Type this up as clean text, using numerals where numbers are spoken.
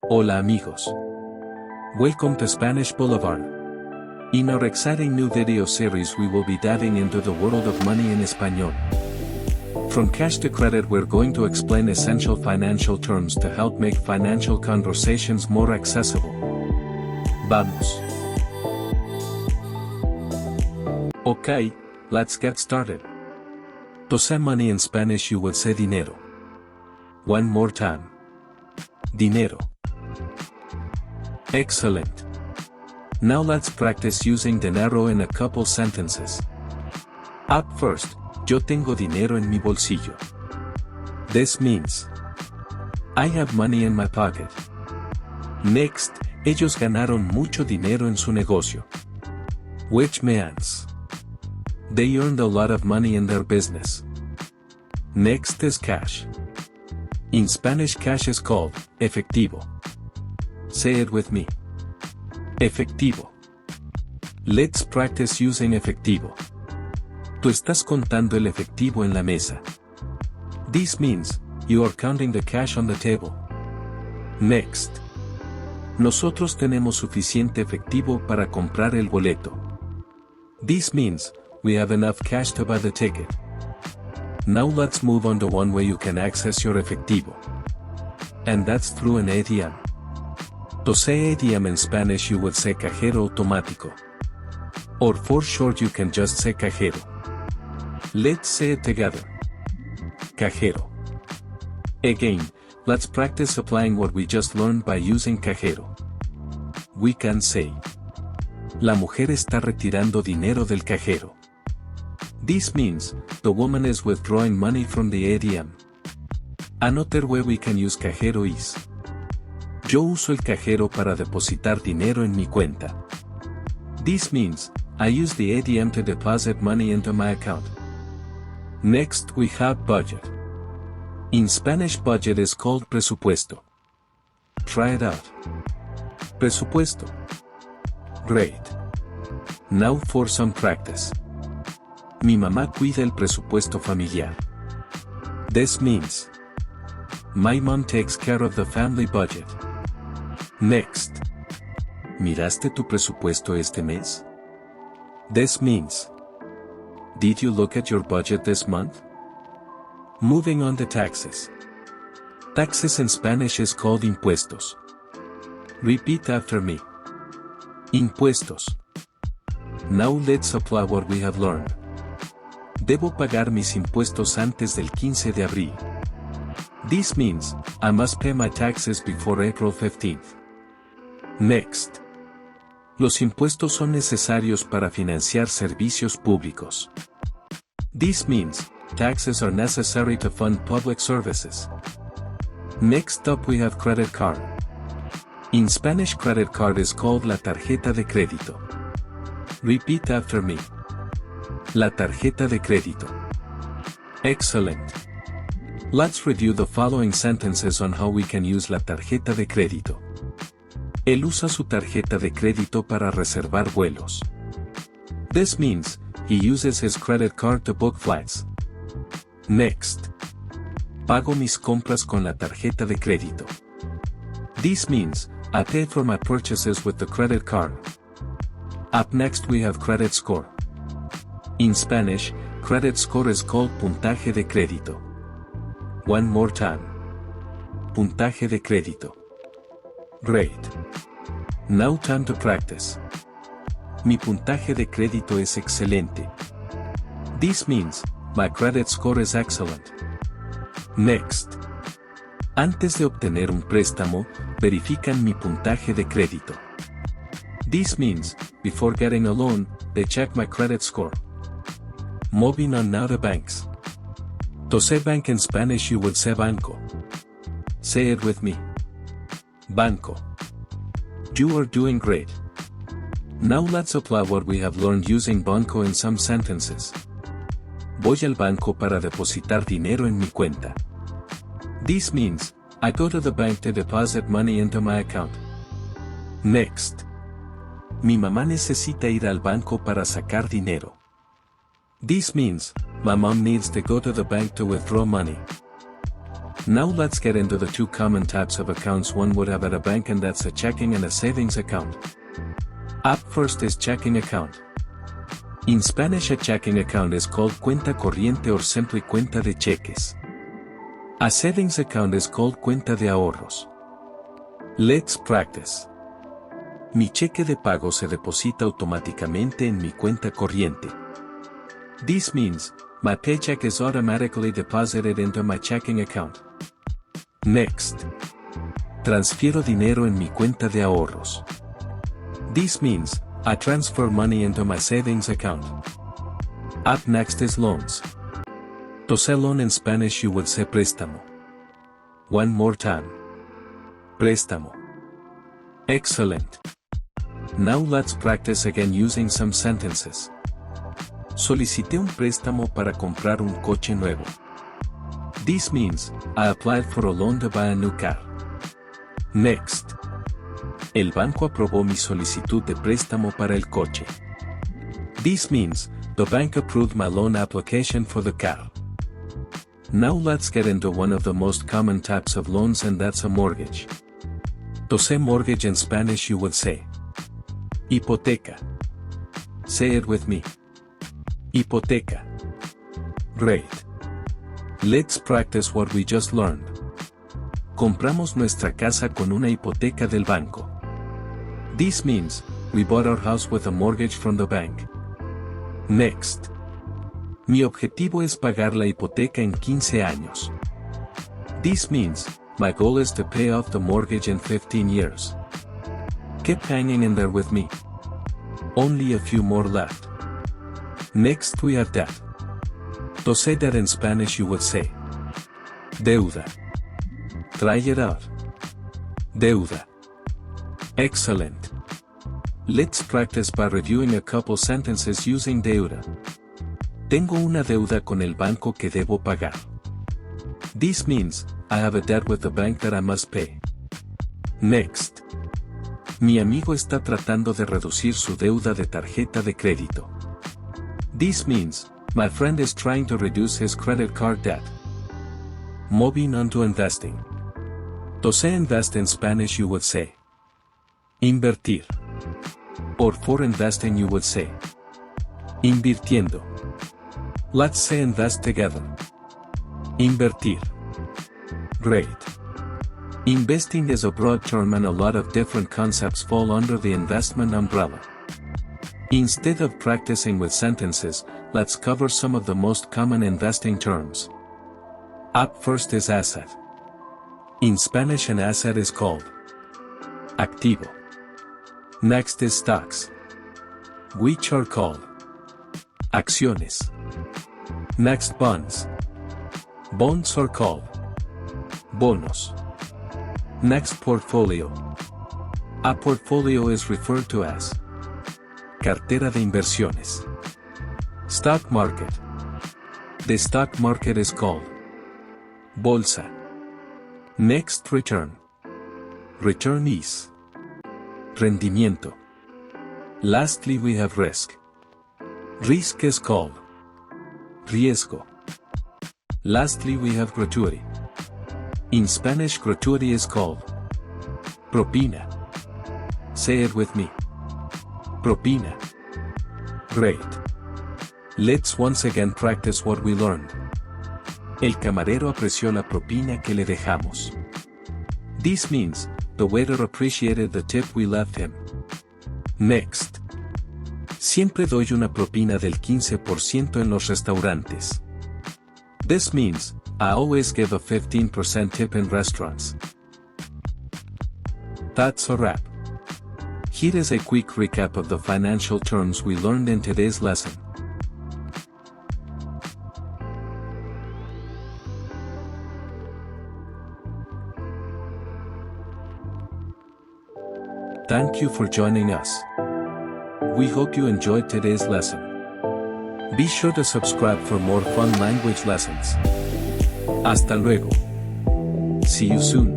Hola amigos. Welcome to Spanish Boulevard. In our exciting new video series we will be diving into the world of money in español. From cash to credit we're going to explain essential financial terms to help make financial conversations more accessible. Vamos. Okay, let's get started. To say money in Spanish you would say dinero. One more time. Dinero. Excellent. Now let's practice using dinero in a couple sentences. Up first, yo tengo dinero en mi bolsillo. This means I have money in my pocket. Next, ellos ganaron mucho dinero en su negocio. Which means they earned a lot of money in their business. Next is cash. In Spanish cash is called efectivo. Say it with me. Efectivo. Let's practice using efectivo. Tú estás contando el efectivo en la mesa. This means, you are counting the cash on the table. Next. Nosotros tenemos suficiente efectivo para comprar el boleto. This means, we have enough cash to buy the ticket. Now let's move on to one way you can access your efectivo. And that's through an ATM. To say ATM in Spanish you would say cajero automático. Or for short you can just say cajero. Let's say it together. Cajero. Again, let's practice applying what we just learned by using cajero. We can say la mujer está retirando dinero del cajero. This means, the woman is withdrawing money from the ATM. Another way we can use cajero is yo uso el cajero para depositar dinero en mi cuenta. This means, I use the ATM to deposit money into my account. Next we have budget. In Spanish budget is called presupuesto. Try it out. Presupuesto. Great. Now for some practice. Mi mamá cuida el presupuesto familiar. This means my mom takes care of the family budget. Next. ¿Miraste tu presupuesto este mes? This means did you look at your budget this month? Moving on to taxes. Taxes in Spanish is called impuestos. Repeat after me. Impuestos. Now let's apply what we have learned. Debo pagar mis impuestos antes del 15 de abril. This means, I must pay my taxes before April 15th. Next. Los impuestos son necesarios para financiar servicios públicos. This means, taxes are necessary to fund public services. Next up we have credit card. In Spanish credit card is called la tarjeta de crédito. Repeat after me. La tarjeta de crédito. Excellent. Let's review the following sentences on how we can use la tarjeta de crédito. Él usa su tarjeta de crédito para reservar vuelos. This means, he uses his credit card to book flights. Next. Pago mis compras con la tarjeta de crédito. This means, I pay for my purchases with the credit card. Up next we have credit score. In Spanish, credit score is called puntaje de crédito. One more time. Puntaje de crédito. Great. Now time to practice. Mi puntaje de crédito es excelente. This means, my credit score is excellent. Next. Antes de obtener un préstamo, verifican mi puntaje de crédito. This means, before getting a loan, they check my credit score. Moving on now to banks. To say bank in Spanish you would say banco. Say it with me. Banco. You are doing great. Now let's apply what we have learned using banco in some sentences. Voy al banco para depositar dinero en mi cuenta. This means, I go to the bank to deposit money into my account. Next. Mi mamá necesita ir al banco para sacar dinero. This means, my mom needs to go to the bank to withdraw money. Now let's get into the two common types of accounts one would have at a bank, and that's a checking and a savings account. Up first is checking account. In Spanish, a checking account is called cuenta corriente or simply cuenta de cheques. A savings account is called cuenta de ahorros. Let's practice. Mi cheque de pago se deposita automáticamente en mi cuenta corriente. This means, my paycheck is automatically deposited into my checking account. Next. Transfiero dinero en mi cuenta de ahorros. This means, I transfer money into my savings account. Up next is loans. To say loan in Spanish you would say préstamo. One more time. Préstamo. Excellent. Now let's practice again using some sentences. Solicité un préstamo para comprar un coche nuevo. This means, I applied for a loan to buy a new car. Next. El banco aprobó mi solicitud de préstamo para el coche. This means, the bank approved my loan application for the car. Now let's get into one of the most common types of loans, and that's a mortgage. To say mortgage in Spanish you would say hipoteca. Say it with me. Hipoteca. Great. Let's practice what we just learned. Compramos nuestra casa con una hipoteca del banco. This means, we bought our house with a mortgage from the bank. Next. Mi objetivo es pagar la hipoteca en 15 años. This means, my goal is to pay off the mortgage in 15 years. Keep hanging in there with me. Only a few more left. Next we have debt. To say that in Spanish you would say deuda. Try it out. Deuda. Excellent. Let's practice by reviewing a couple sentences using deuda. Tengo una deuda con el banco que debo pagar. This means, I have a debt with the bank that I must pay. Next. Mi amigo está tratando de reducir su deuda de tarjeta de crédito. This means, my friend is trying to reduce his credit card debt. Moving on to investing. To say invest in Spanish you would say invertir. Or for investing you would say invirtiendo. Let's say invest together. Invertir. Great. Investing is a broad term and a lot of different concepts fall under the investment umbrella. Instead of practicing with sentences, let's cover some of the most common investing terms. Up first is asset. In Spanish an asset is called activo. Next is stocks, which are called acciones. Next bonds. Bonds are called bonos. Next portfolio. A portfolio is referred to as cartera de inversiones. Stock market. The stock market is called bolsa. Next return. Return is rendimiento. Lastly we have risk. Risk is called riesgo. Lastly we have gratuity. In Spanish gratuity is called propina. Say it with me. Propina. Great. Let's once again practice what we learned. El camarero apreció la propina que le dejamos. This means, the waiter appreciated the tip we left him. Next. Siempre doy una propina del 15% en los restaurantes. This means, I always give a 15% tip in restaurants. That's a wrap. Here is a quick recap of the financial terms we learned in today's lesson. Thank you for joining us. We hope you enjoyed today's lesson. Be sure to subscribe for more fun language lessons. Hasta luego. See you soon.